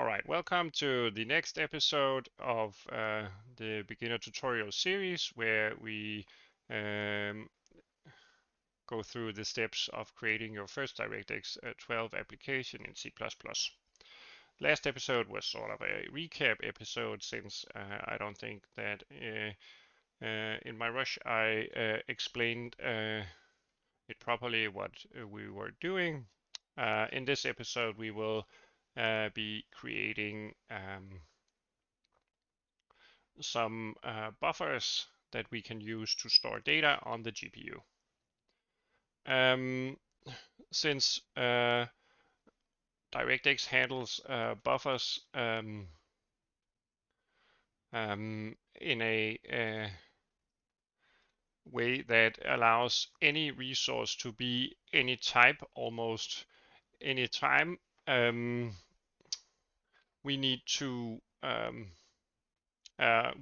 All right, welcome to the next episode of the beginner tutorial series where we go through the steps of creating your first DirectX 12 application in C++. Last episode was sort of a recap episode since I don't think that in my rush I explained it properly what we were doing. In this episode we will be creating some buffers that we can use to store data on the GPU. Since DirectX handles buffers in a way that allows any resource to be any type almost any time, we need to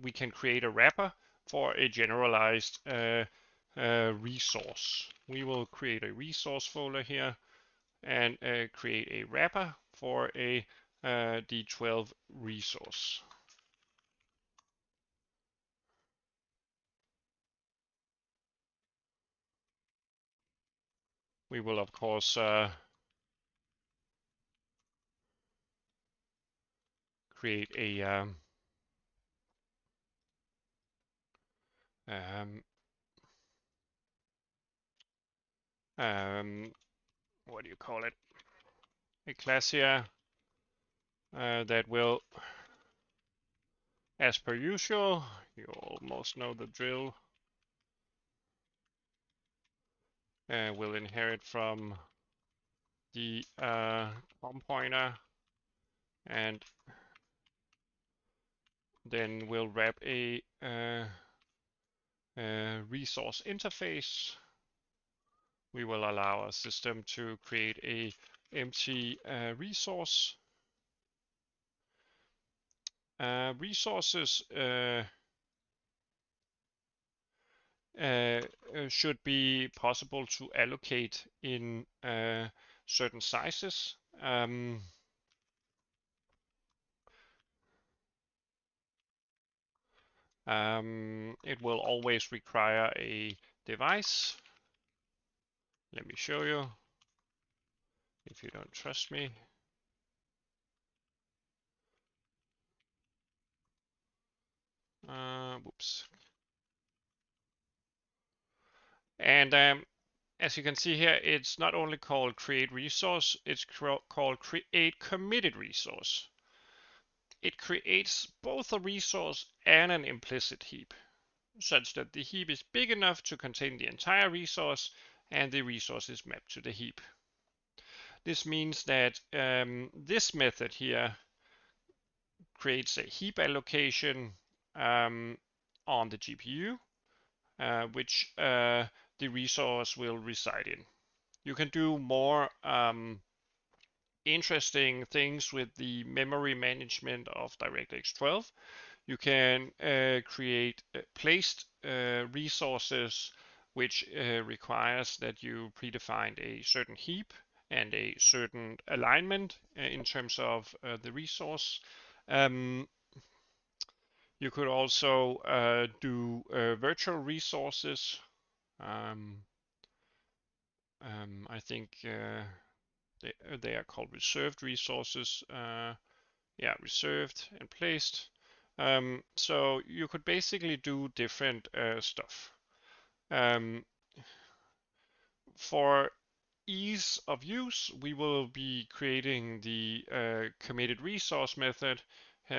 we can create a wrapper for a generalized resource. We will create a resource folder here and create a wrapper for a D12 resource. We will of course create a what do you call it? A class here that will, as per usual, you almost know the drill, will inherit from the com pointer, and then we'll wrap a resource interface. We will allow our system to create a empty resource. Resources should be possible to allocate in certain sizes. It will always require a device. Let me show you if you don't trust me. Whoops. And as you can see here, it's not only called create resource, it's called create committed resource. It creates both a resource and an implicit heap, such that the heap is big enough to contain the entire resource and the resource is mapped to the heap. This means that this method here creates a heap allocation on the GPU, which the resource will reside in. You can do more interesting things with the memory management of DirectX 12. You can create placed resources, which requires that you predefine a certain heap and a certain alignment in terms of the resource. You could also do virtual resources. I think they are called reserved resources. Yeah, reserved and placed. So you could basically do different stuff. For ease of use, we will be creating the committed resource method.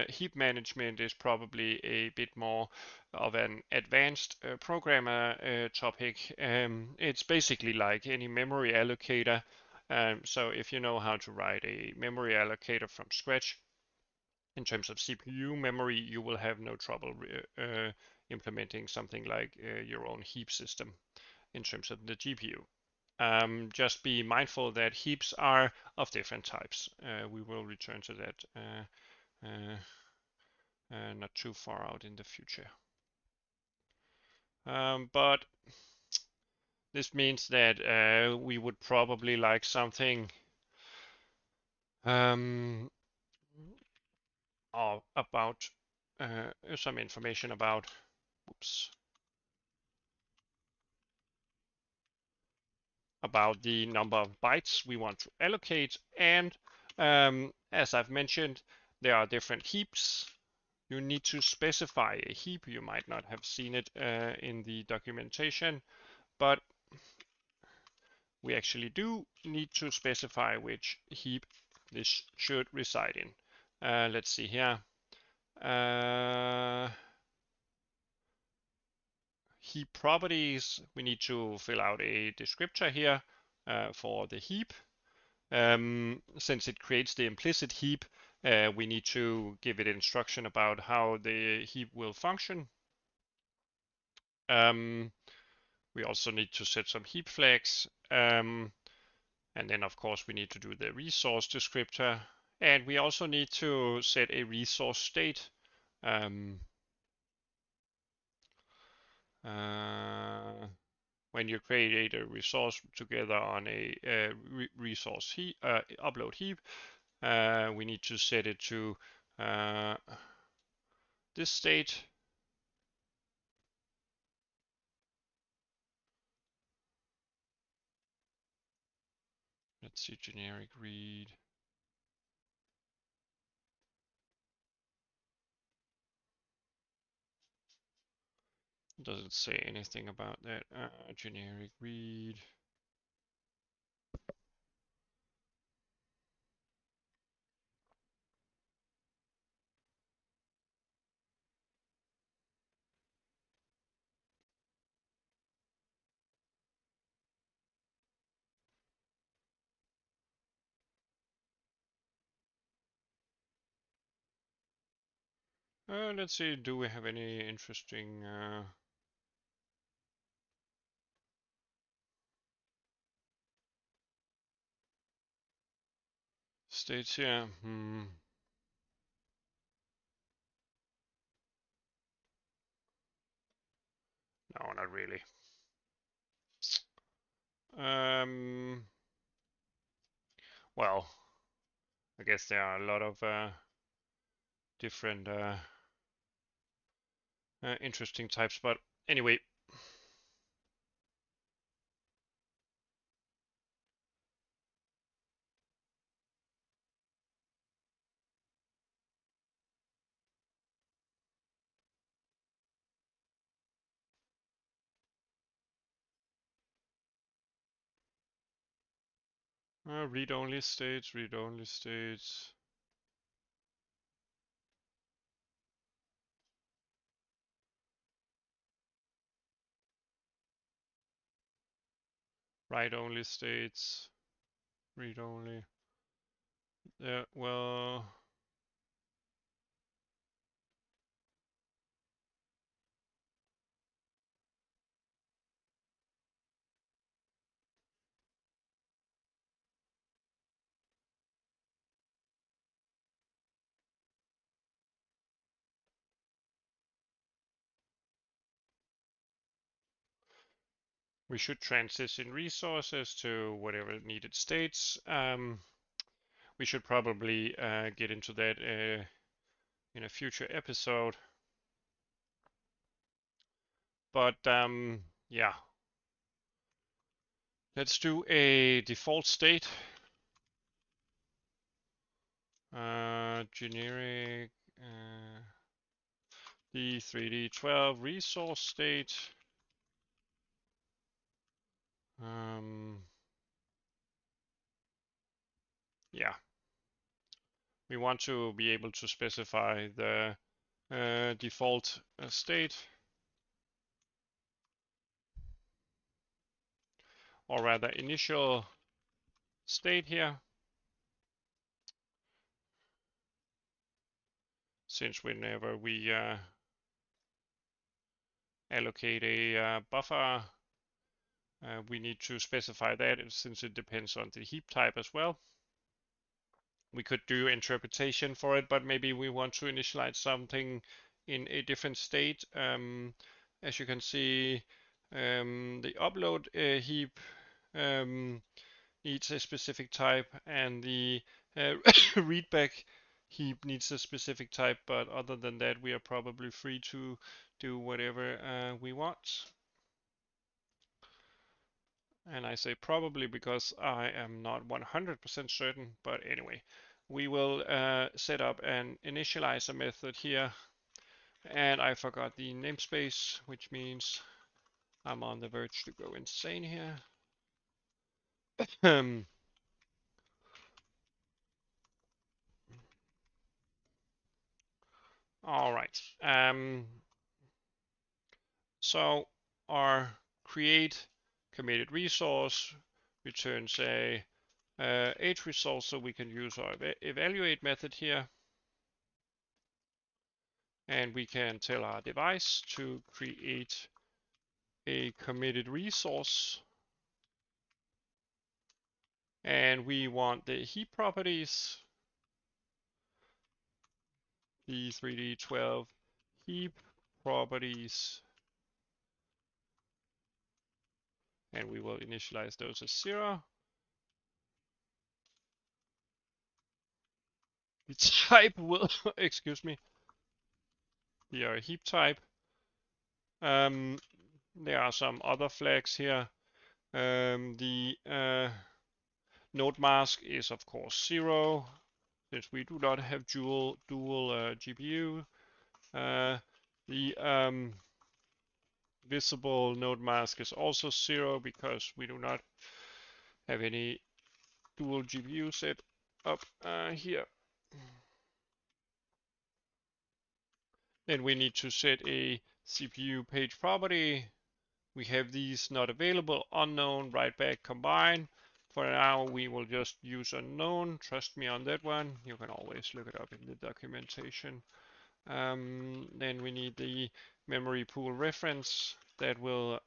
Heap management is probably a bit more of an advanced programmer topic. It's basically like any memory allocator. So if you know how to write a memory allocator from scratch, in terms of CPU memory, you will have no trouble implementing something like your own heap system in terms of the GPU. Just be mindful that heaps are of different types. We will return to that not too far out in the future. But this means that we would probably like something about some information about, oops, about the number of bytes we want to allocate. And as I've mentioned, there are different heaps. You need to specify a heap. You might not have seen it in the documentation, but we actually do need to specify which heap this should reside in. Let's see here. Heap properties, we need to fill out a descriptor here for the heap. Since it creates the implicit heap, we need to give it instruction about how the heap will function. We also need to set some heap flags. And then of course we need to do the resource descriptor. And we also need to set a resource state. When you create a resource together on a resource heap, upload heap, we need to set it to this state. Let's see, generic read. Doesn't say anything about that. Generic read. Let's see, do we have any interesting states here? No, not really. Well, I guess there are a lot of different interesting types, but anyway. Read-only states, read-only states. Write-only states, read-only. Yeah, well, we should transition resources to whatever needed states. We should probably get into that in a future episode. But yeah, let's do a default state. Generic the 3D12 resource state. Yeah, we want to be able to specify the default state, or rather initial state here, since whenever we allocate a buffer, we need to specify that, since it depends on the heap type as well. We could do interpretation for it, but maybe we want to initialize something in a different state. As you can see, the upload heap needs a specific type, and the readback heap needs a specific type, but other than that, we are probably free to do whatever we want. And I say probably because I am not 100% certain, but anyway, we will set up an initializer method here. And I forgot the namespace, which means I'm on the verge to go insane here. All right. So our create committed resource returns a age result, so we can use our evaluate method here. And we can tell our device to create a committed resource. And we want the heap properties, the 3D12 heap properties. And we will initialize those as 0. The type will, excuse me, be our heap type. There are some other flags here. The node mask is of course 0, since we do not have dual GPU. The visible node mask is also 0 because we do not have any dual GPU set up here. Then we need to set a CPU page property. We have these not available, unknown, write back, combine. For now, we will just use unknown. Trust me on that one. You can always look it up in the documentation. Then we need the memory pool reference that will,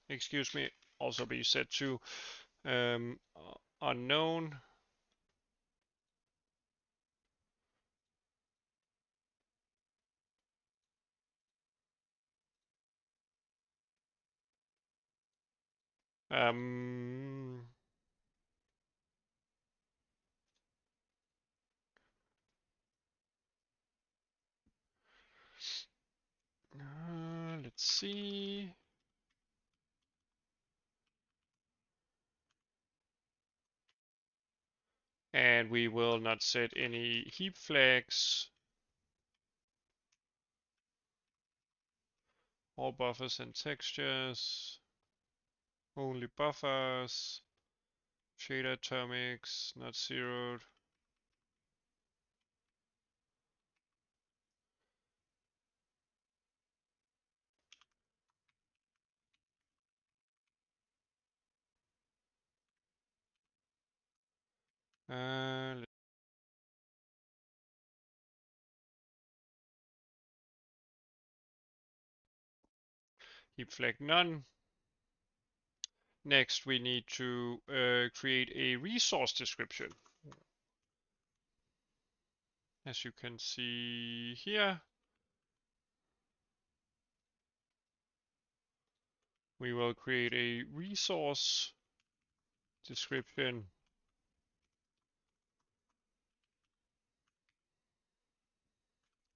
excuse me, also be set to unknown. Let's see. And we will not set any heap flags. All buffers and textures. Only buffers. Shader atomics, not zeroed. Heap flag none. Next, we need to create a resource description. As you can see here, we will create a resource description.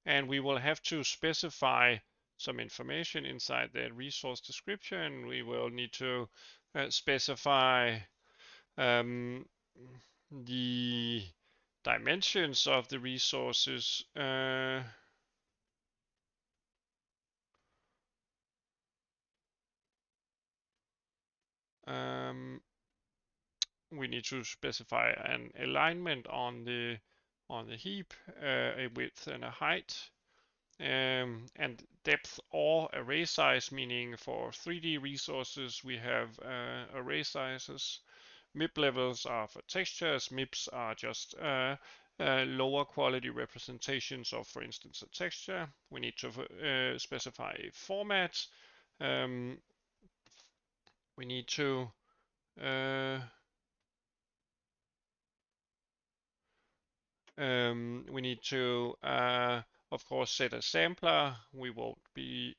And we will have to specify some information inside that resource description. We will need to specify the dimensions of the resources. We need to specify an alignment on the heap, a width and a height, and depth or array size, meaning for 3D resources we have array sizes. MIP levels are for textures. MIPs are just lower quality representations of, for instance, a texture. We need to specify a format. We need to of course, set a sampler. We won't be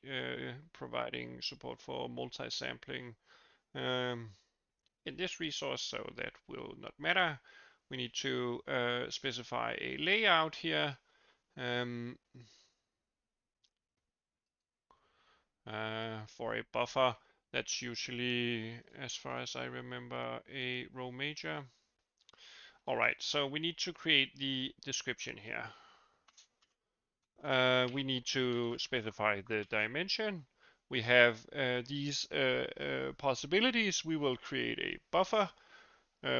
providing support for multi-sampling in this resource, so that will not matter. we need to specify a layout here. For a buffer, that's usually, as far as I remember, a row major. All right, so we need to create the description here. We need to specify the dimension. We have these possibilities. We will create a buffer.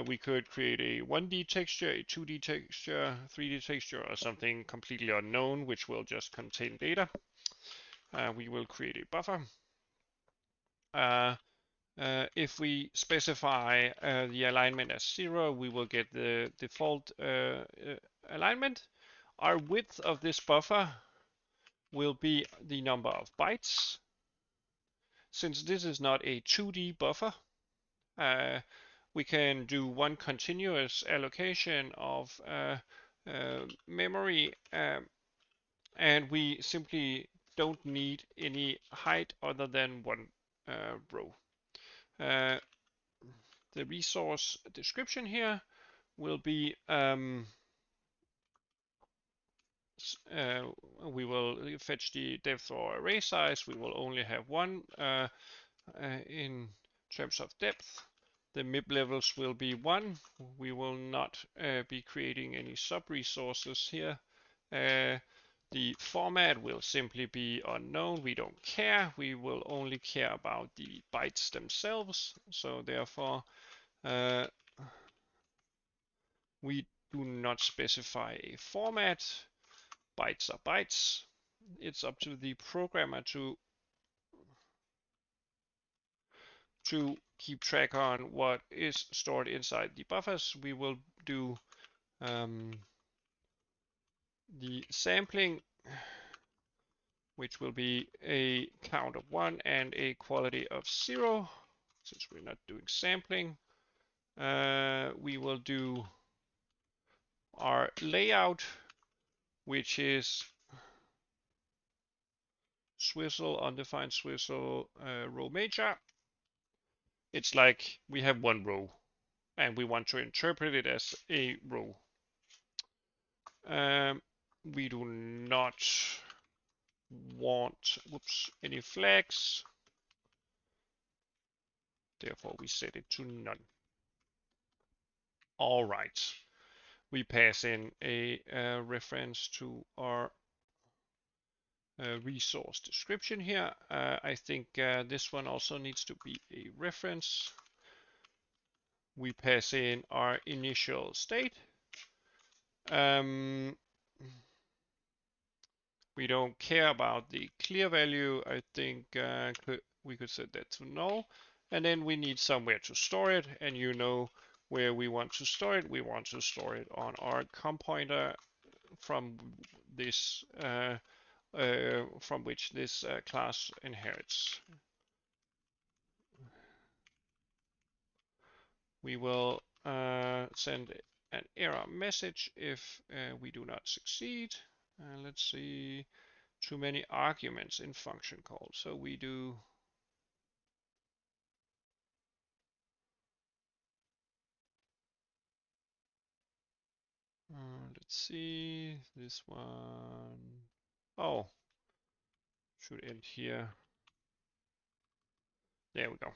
We could create a 1D texture, a 2D texture, 3D texture, or something completely unknown, which will just contain data. We will create a buffer. If we specify the alignment as 0, we will get the default alignment. Our width of this buffer will be the number of bytes. Since this is not a 2D buffer, we can do one continuous allocation of memory, and we simply don't need any height other than one row. The resource description here will be we will fetch the depth or array size. We will only have one in terms of depth. The MIB levels will be 1. We will not be creating any sub-resources here. The format will simply be unknown. We don't care. We will only care about the bytes themselves. So therefore, we do not specify a format. Bytes are bytes. It's up to the programmer to keep track on what is stored inside the buffers. We will do the sampling, which will be a count of 1 and a quality of 0. Since we're not doing sampling, we will do our layout, which is swizzle, undefined swizzle, row major. It's like we have one row and we want to interpret it as a row. We do not want any flags. Therefore, we set it to none. All right. We pass in a reference to our resource description here. I think this one also needs to be a reference. We pass in our initial state. We don't care about the clear value. I think we could set that to null. And then we need somewhere to store it. And you know where we want to store it. We want to store it on our com pointer from this from which this class inherits. We will send an error message if we do not succeed. Let's see, too many arguments in function call. So we do let's see, this one. Oh, should end here. There we go.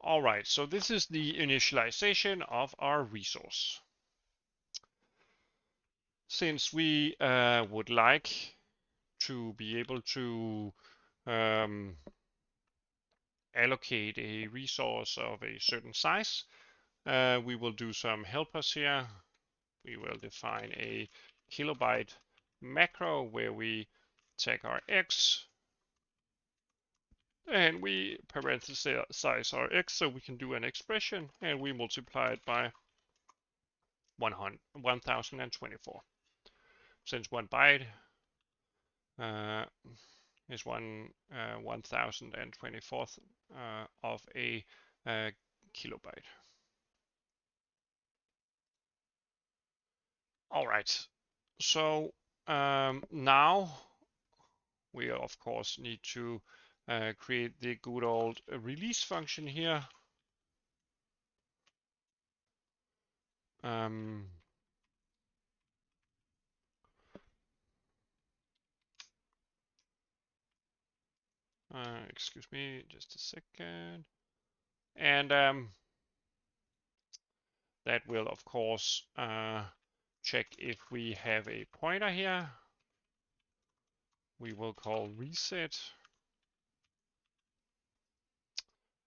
All right, so this is the initialization of our resource. Since we would like to be able to allocate a resource of a certain size, we will do some helpers here. We will define a kilobyte macro where we take our x and we parenthesize our x so we can do an expression, and we multiply it by 1024. Since 1 byte is 1024th of a kilobyte. All right, so now we of course need to create the good old release function here. Excuse me, just a second. And that will, of course, check if we have a pointer here. We will call reset.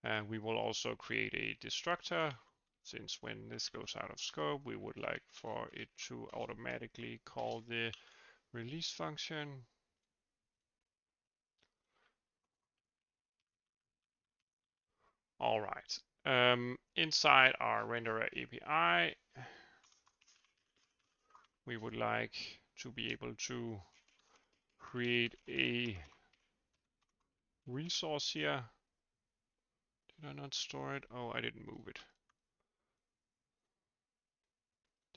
And we will also create a destructor, since when this goes out of scope, we would like for it to automatically call the release function. All right. Inside our renderer API, we would like to be able to create a resource here. Did I not store it? Oh, I didn't move it.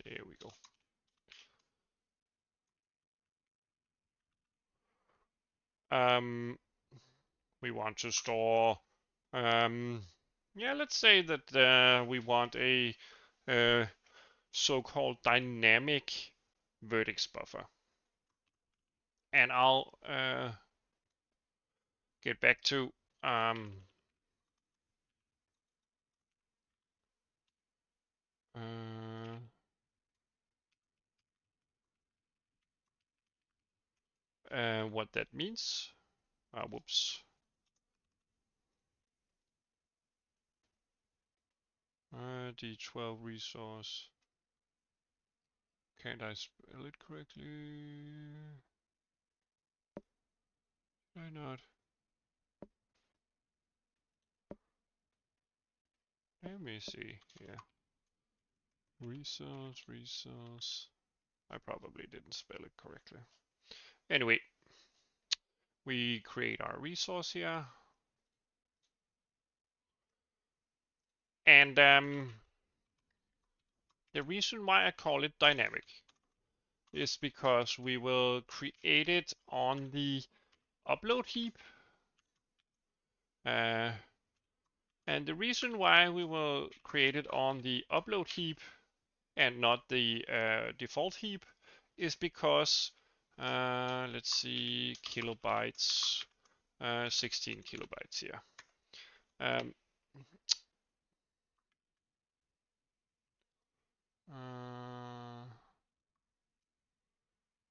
There we go. We want to store, yeah, let's say that we want a so-called dynamic vertex buffer. And I'll get back to what that means. Whoops. D12 resource. Can't I spell it correctly? Why not? Let me see here. Resource. I probably didn't spell it correctly. Anyway, we create our resource here. And the reason why I call it dynamic is because we will create it on the upload heap. And the reason why we will create it on the upload heap and not the default heap is because, let's see, kilobytes, 16 kilobytes here.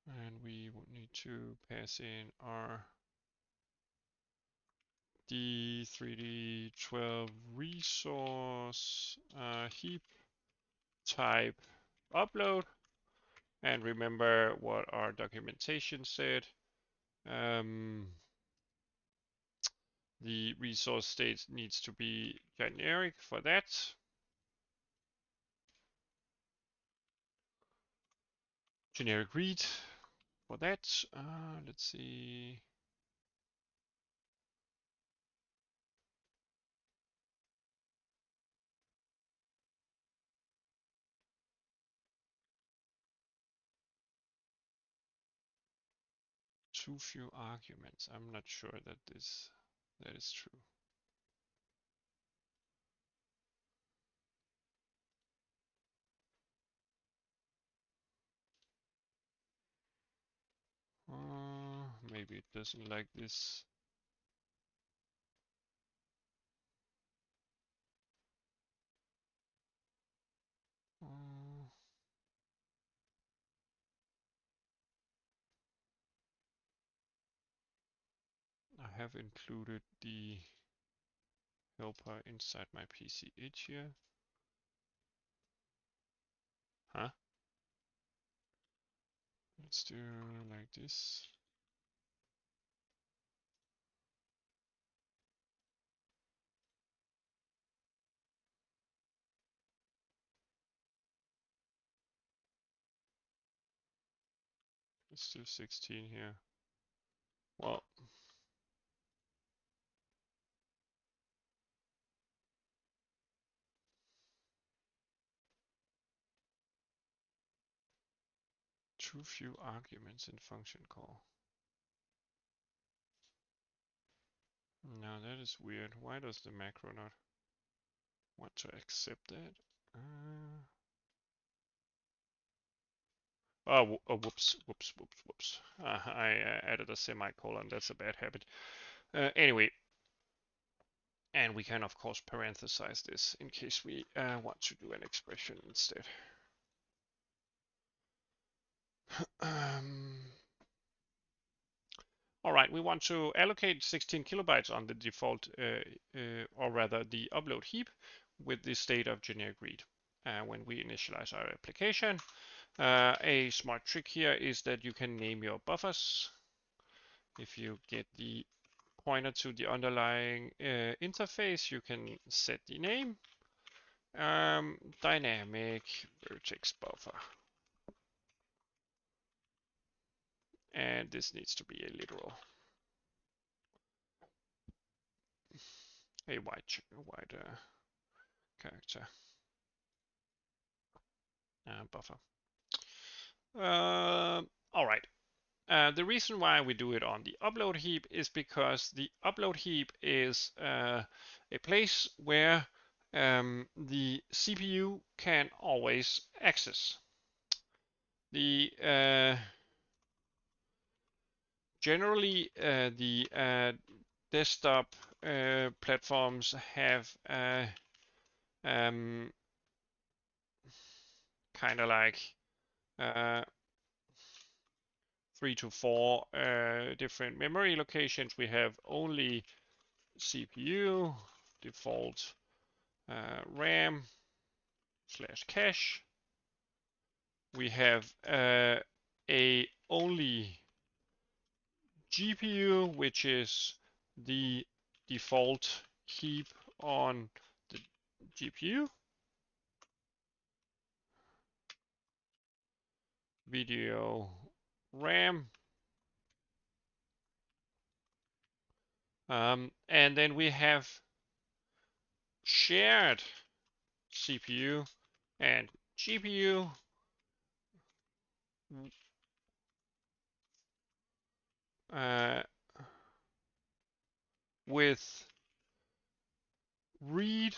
And we would need to pass in our D3D12 resource heap type upload. And remember what our documentation said. The resource state needs to be generic for that. Generic read for that. Let's see. Too few arguments. I'm not sure that that is true. Maybe it doesn't like this. I have included the helper inside my PCH here. Huh? Let's do like this. Let's do 16 here. Well, too few arguments in function call. Now that is weird. Why does the macro not want to accept that? Whoops. I added a semicolon. That's a bad habit. Anyway, and we can of course parenthesize this in case we want to do an expression instead. All right, we want to allocate 16 kilobytes on the default, or rather the upload heap with the state of generic read when we initialize our application. A smart trick here is that you can name your buffers. If you get the pointer to the underlying interface, you can set the name, dynamic vertex buffer. And this needs to be a literal. A white character buffer. All right. The reason why we do it on the upload heap is because the upload heap is a place where the CPU can always access. The generally the desktop platforms have kind of like 3 to 4 different memory locations. We have only CPU, default RAM / cache. We have a only GPU, which is the default heap on the GPU. Video RAM. And then we have shared CPU and GPU with read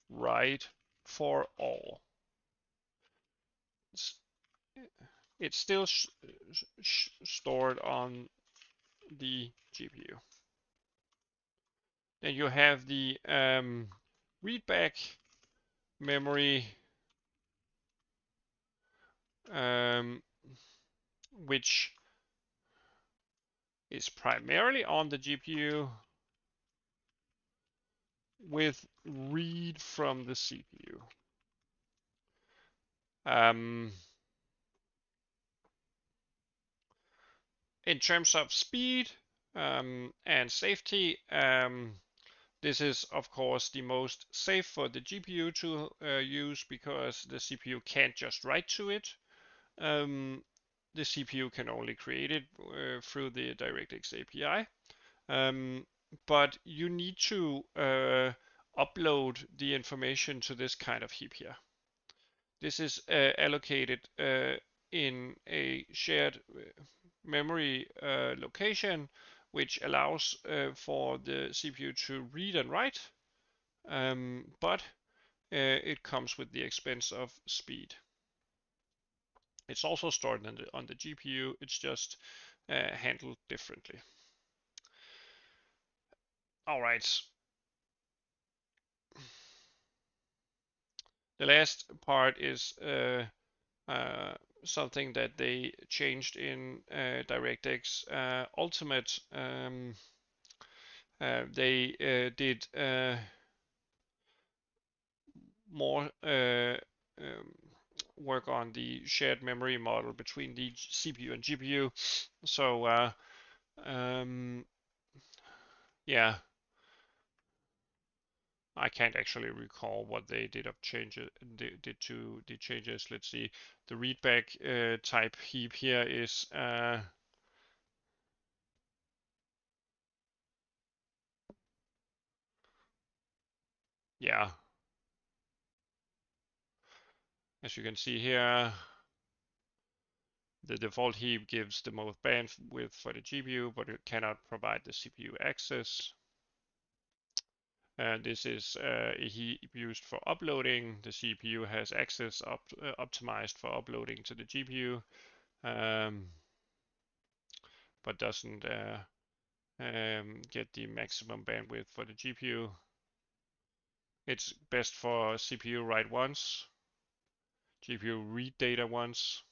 write for all. It's still stored on the GPU. Then you have the readback memory, which is primarily on the GPU with read from the CPU. In terms of speed and safety, this is of course the most safe for the GPU to use because the CPU can't just write to it. The CPU can only create it through the DirectX API. But you need to upload the information to this kind of heap here. This is allocated in a shared memory location, which allows for the CPU to read and write, but it comes with the expense of speed. It's also stored on the GPU, it's just handled differently. All right. The last part is something that they changed in DirectX Ultimate. They did more work on the shared memory model between the CPU and GPU. So yeah, I can't actually recall what they did of changes. Did to the changes. Let's see. The readback type heap here is yeah. As you can see here, the default heap gives the most bandwidth for the GPU, but it cannot provide the CPU access. This is a heap used for uploading. The CPU has access optimized for uploading to the GPU, but doesn't get the maximum bandwidth for the GPU. It's best for CPU write once, GPU read data once.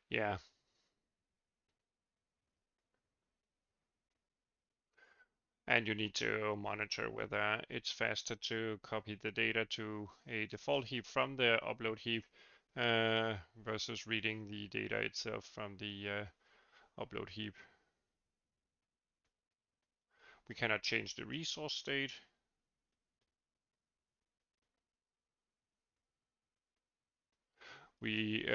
Yeah. And you need to monitor whether it's faster to copy the data to a default heap from the upload heap versus reading the data itself from the upload heap. We cannot change the resource state. We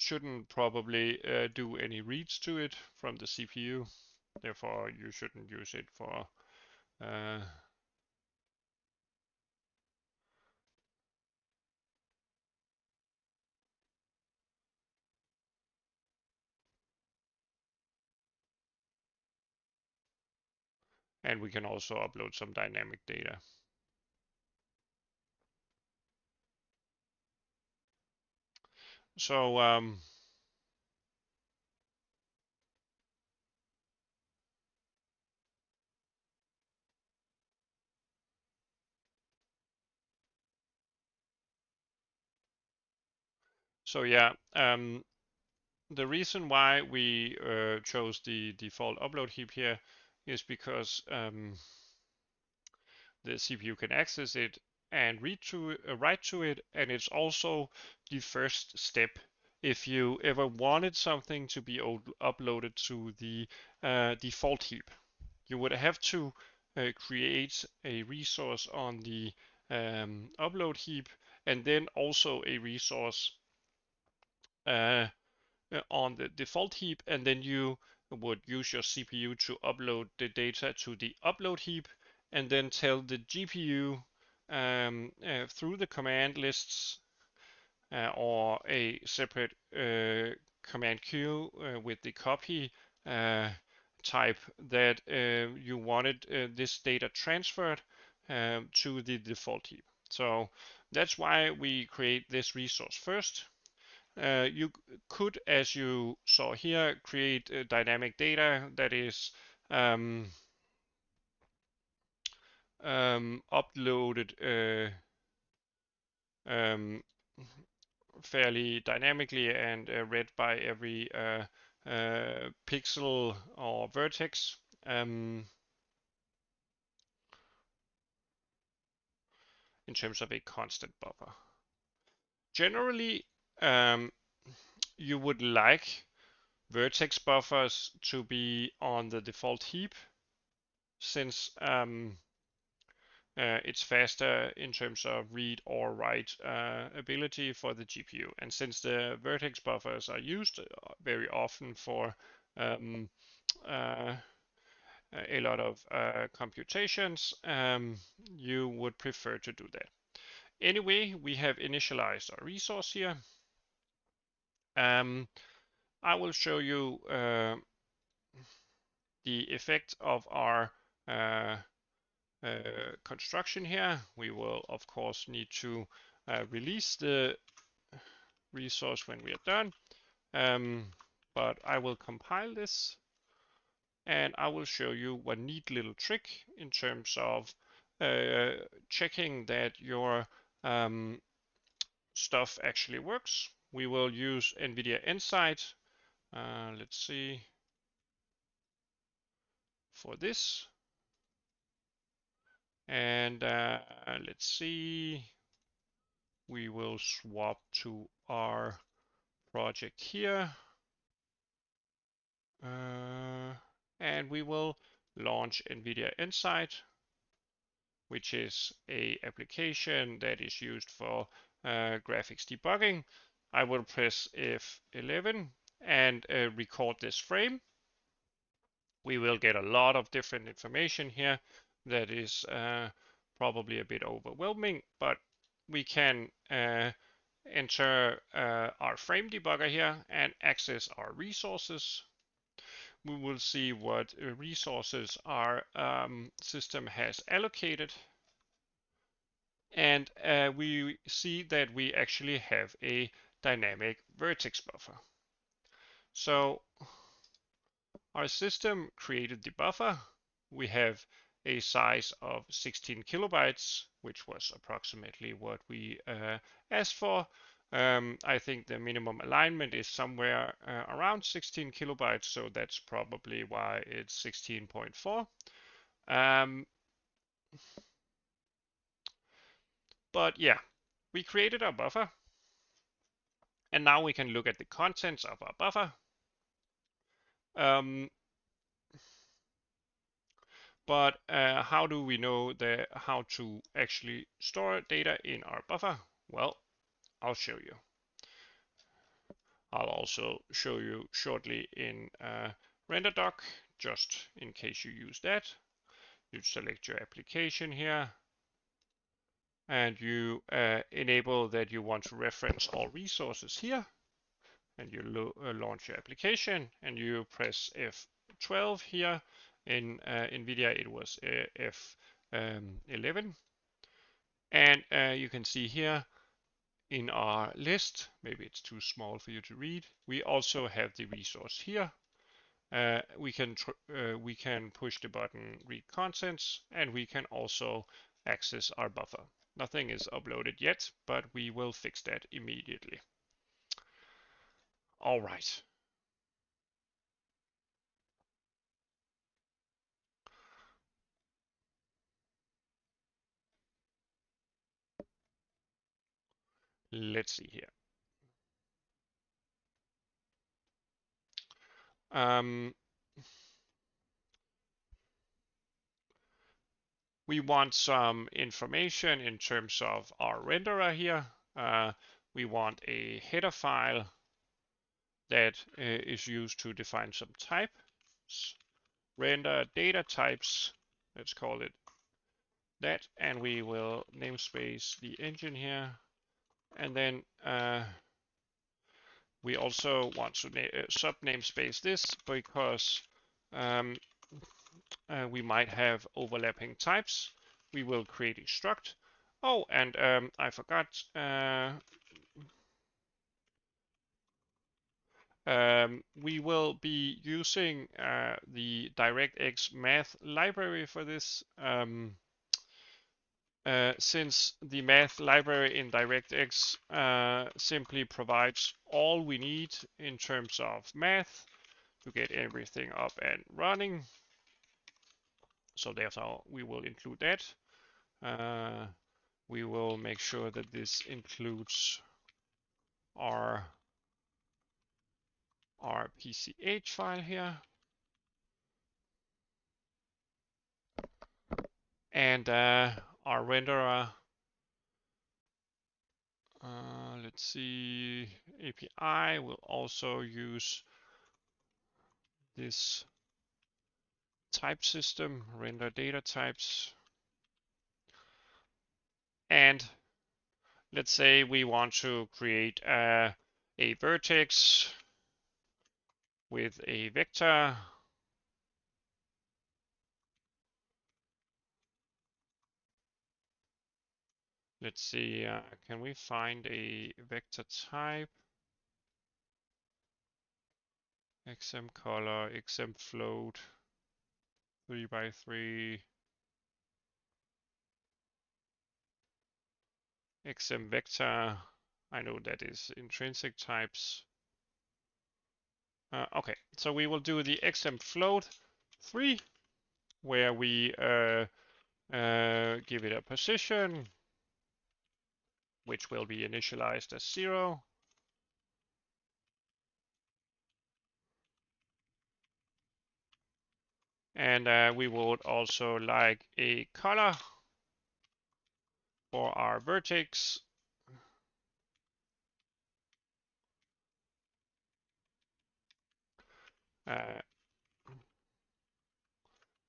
shouldn't probably do any reads to it from the CPU. Therefore, you shouldn't use it for and we can also upload some dynamic data. So yeah, the reason why we chose the default upload heap here is because the CPU can access it and write to it, and it's also the first step if you ever wanted something to be uploaded to the default heap. You would have to create a resource on the upload heap and then also a resource uh, on the default heap, and then you would use your CPU to upload the data to the upload heap, and then tell the GPU through the command lists or a separate command queue with the copy type that you wanted this data transferred to the default heap. So that's why we create this resource first. You could, as you saw here, create dynamic data that is uploaded fairly dynamically and read by every pixel or vertex. In terms of a constant buffer. Generally, you would like vertex buffers to be on the default heap, since it's faster in terms of read or write ability for the GPU. And since the vertex buffers are used very often for a lot of computations, you would prefer to do that. Anyway, we have initialized our resource here. I will show you the effect of our construction here. We will, of course, need to release the resource when we are done. But I will compile this, and I will show you one neat little trick in terms of checking that your stuff actually works. We will use NVIDIA Insight. Let's see, for this. And let's see, we will swap to our project here. And we will launch NVIDIA Insight. which is a application that is used for graphics debugging. I will press F11 and record this frame. We will get a lot of different information here that is probably a bit overwhelming, but we can enter our frame debugger here and access our resources. We will see what resources our system has allocated. And we see that we actually have a dynamic vertex buffer. So our system created the buffer. We have a size of 16 kilobytes, which was approximately what we asked for. I think the minimum alignment is somewhere around 16 kilobytes, so that's probably why it's 16.4. But yeah, we created our buffer, and now we can look at the contents of our buffer. But how do we know how to actually store data in our buffer? Well, I'll show you. I'll also show you shortly in RenderDoc, just in case you use that. You select your application here, and you enable that you want to reference all resources here, and you launch your application, and you press F12 here. In NVIDIA, it was F11. And you can see here in our list, maybe it's too small for you to read, we also have the resource here. We can push the button read contents, and we can also access our buffer. Nothing is uploaded yet, but we will fix that immediately. All right. Let's see here. We want some information in terms of our renderer here. We want a header file that is used to define some types, render data types, let's call it that, and we will namespace the engine here. And then we also want to sub namespace this because we might have overlapping types. We will create a struct. Oh, and I forgot. We will be using the DirectX math library for this. Since the math library in DirectX simply provides all we need in terms of math to get everything up and running. So therefore, we will include that. We will make sure that this includes our PCH file here. And our renderer, let's see, API will also use this type system, render data types. And let's say we want to create a vertex with a vector. Let's see, can we find a vector type? XM color, XM float, 3x3, XM vector. I know that is intrinsic types. Okay, so we will do the XM float 3, where we give it a position, which will be initialized as 0. And we would also like a color for our vertex,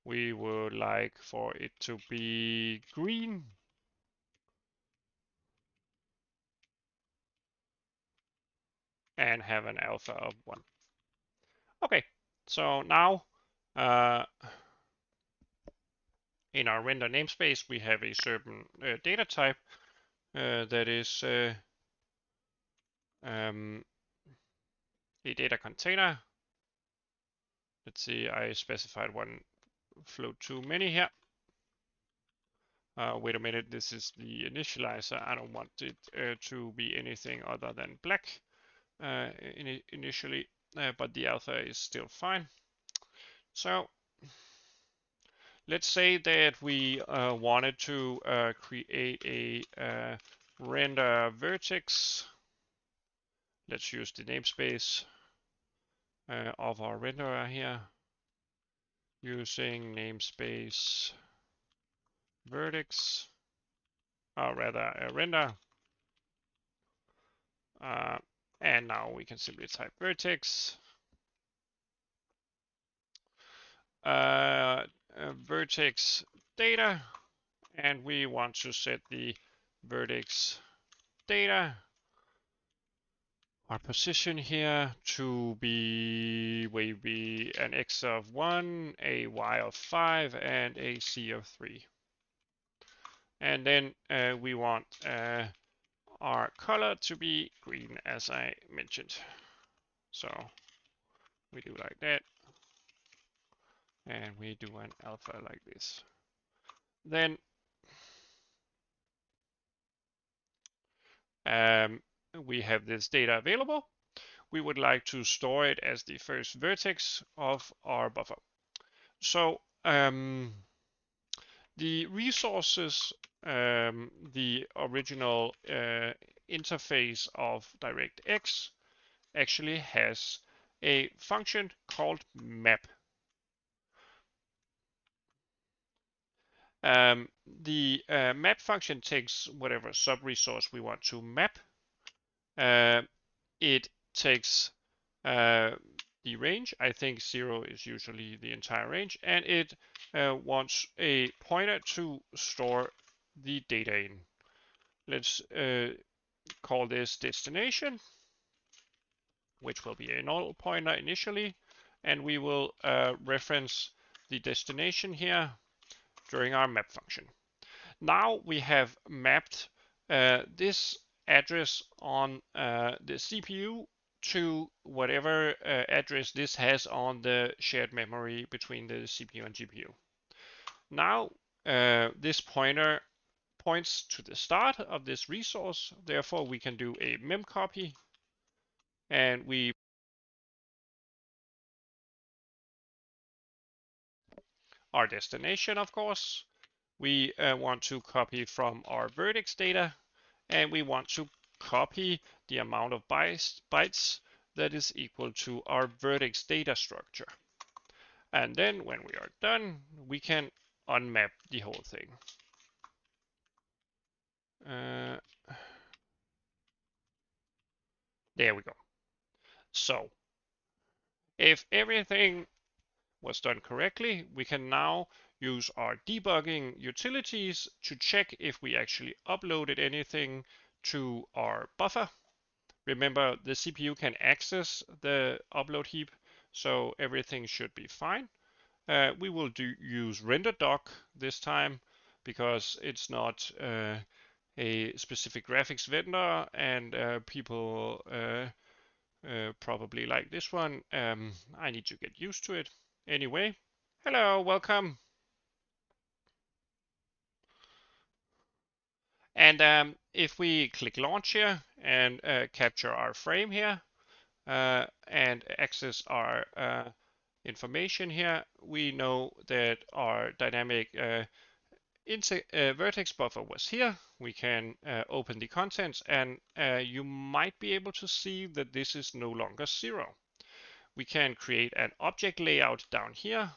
we would like for it to be green. And have an alpha of 1. Okay, so now in our render namespace, we have a certain data type that is a data container. Let's see, I specified one float too many here. Wait a minute, this is the initializer. I don't want it to be anything other than black initially, but the alpha is still fine. So let's say that we wanted to create a render vertex. Let's use the namespace of our renderer here, using namespace vertex, or rather a render. And now we can simply type vertex. Vertex data, and we want to set the vertex data, our position here, to be maybe an x of 1, a y of 5, and a z of 3. And then we want our color to be green, as I mentioned. So we do like that, and we do an alpha like this. Then we have this data available. We would like to store it as the first vertex of our buffer. So the resources, the original interface of DirectX actually has a function called map. The map function takes whatever sub-resource we want to map. It takes the range. I think 0 is usually the entire range, and it wants a pointer to store the data in. Let's call this destination, which will be a null pointer initially, and we will reference the destination here during our map function. Now we have mapped this address on the CPU to whatever address this has on the shared memory between the CPU and GPU. Now this pointer points to the start of this resource, therefore we can do a memcopy, and we our destination, of course. We want to copy from our vertex data, and we want to copy the amount of bytes that is equal to our vertex data structure. And then when we are done, we can unmap the whole thing. There we go. So if everything was done correctly, we can now use our debugging utilities to check if we actually uploaded anything to our buffer. Remember, the CPU can access the upload heap, so everything should be fine. We will use renderdoc this time because it's not a specific graphics vendor, and people probably like this one. I need to get used to it. Anyway, hello, welcome. And if we click launch here and capture our frame here and access our information here, we know that our dynamic vertex buffer was here. We can open the contents, and you might be able to see that this is no longer 0. We can create an object layout down here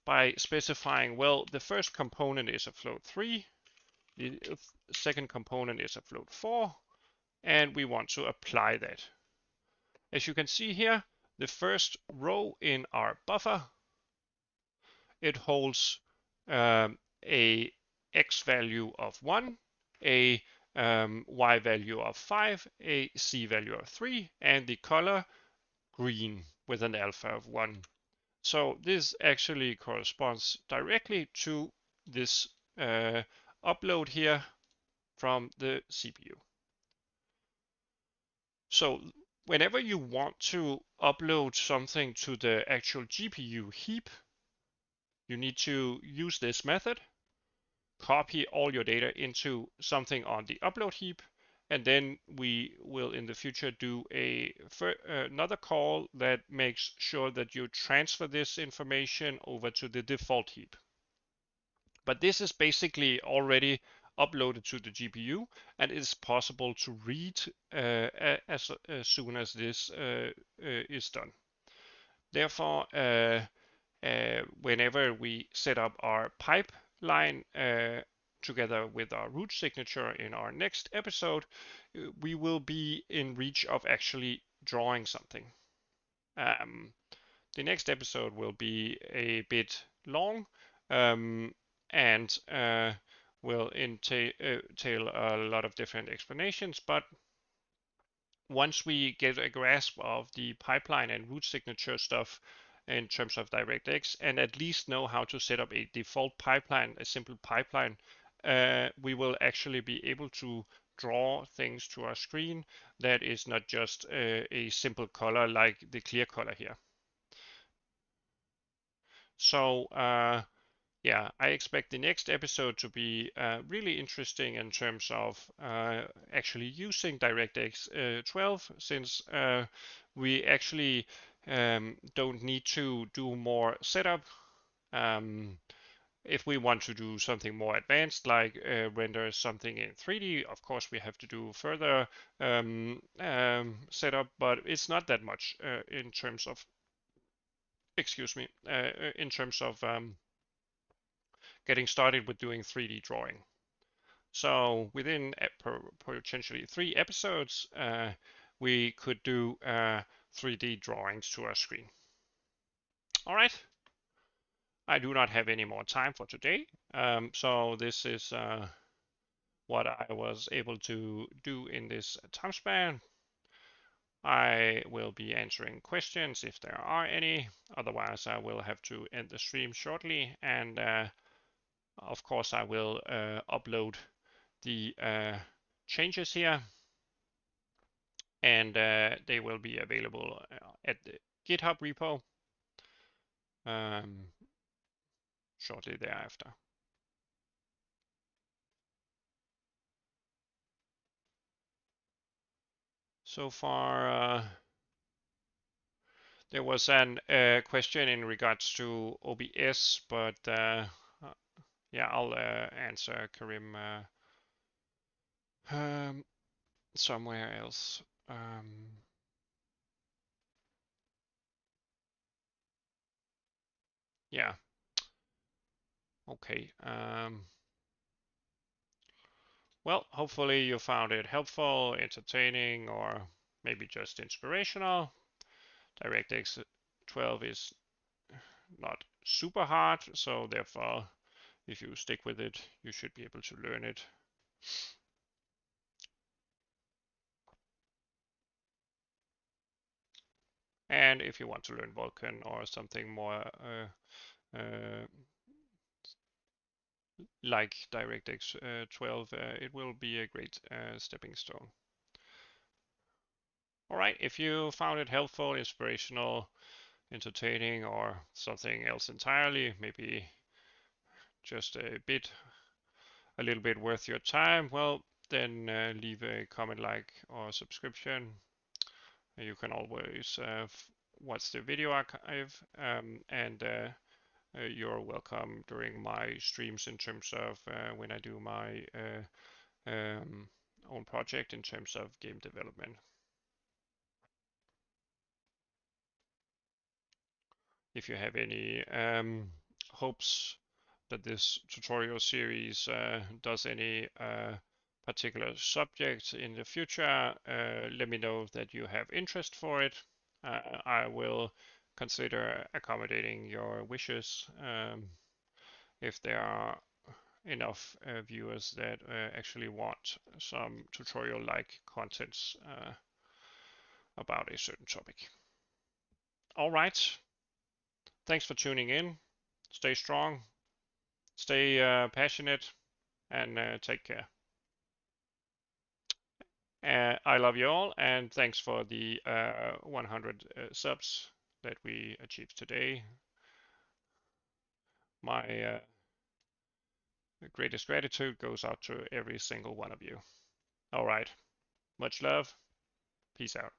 by specifying, well, the first component is a float 3, the second component is a float 4, and we want to apply that. As you can see here, the first row in our buffer, it holds a x value of 1, a y value of 5, a z value of 3, and the color green with an alpha of 1. So this actually corresponds directly to this upload here from the CPU. So whenever you want to upload something to the actual GPU heap, you need to use this method, copy all your data into something on the upload heap, and then we will in the future do another call that makes sure that you transfer this information over to the default heap. But this is basically already uploaded to the GPU, and it's possible to read as soon as this is done. Therefore, whenever we set up our pipeline together with our root signature in our next episode, we will be in reach of actually drawing something. The next episode will be a bit long and will entail a lot of different explanations, but once we get a grasp of the pipeline and root signature stuff in terms of DirectX, and at least know how to set up a default pipeline, a simple pipeline, we will actually be able to draw things to our screen that is not just a simple color like the clear color here. So yeah, I expect the next episode to be really interesting in terms of actually using DirectX 12, since we actually don't need to do more setup. If we want to do something more advanced, like render something in 3D, of course we have to do further setup, but it's not that much in terms of, excuse me, in terms of getting started with doing 3D drawing. So within potentially 3 episodes, we could do 3D drawings to our screen. All right. I do not have any more time for today. So this is what I was able to do in this time span. I will be answering questions if there are any. Otherwise, I will have to end the stream shortly. And of course, I will upload the changes here, and they will be available at the GitHub repo shortly thereafter. So far, there was an question in regards to OBS, but yeah, I'll answer Karim somewhere else. Yeah. Okay. Well, hopefully you found it helpful, entertaining, or maybe just inspirational. DirectX 12 is not super hard, so therefore, if you stick with it, you should be able to learn it. And if you want to learn Vulkan or something more like DirectX 12, it will be a great stepping stone. All right, if you found it helpful, inspirational, entertaining, or something else entirely, maybe just a little bit worth your time, well, then leave a comment, like, or subscription. You can always watch the video archive, and you're welcome during my streams in terms of when I do my own project in terms of game development. If you have any hopes that this tutorial series does any particular subject in the future, let me know that you have interest for it. I will consider accommodating your wishes if there are enough viewers that actually want some tutorial-like contents about a certain topic. All right. Thanks for tuning in. Stay strong, stay passionate, and take care. I love you all, and thanks for the 100 subs that we achieved today. My greatest gratitude goes out to every single one of you. All right. Much love. Peace out.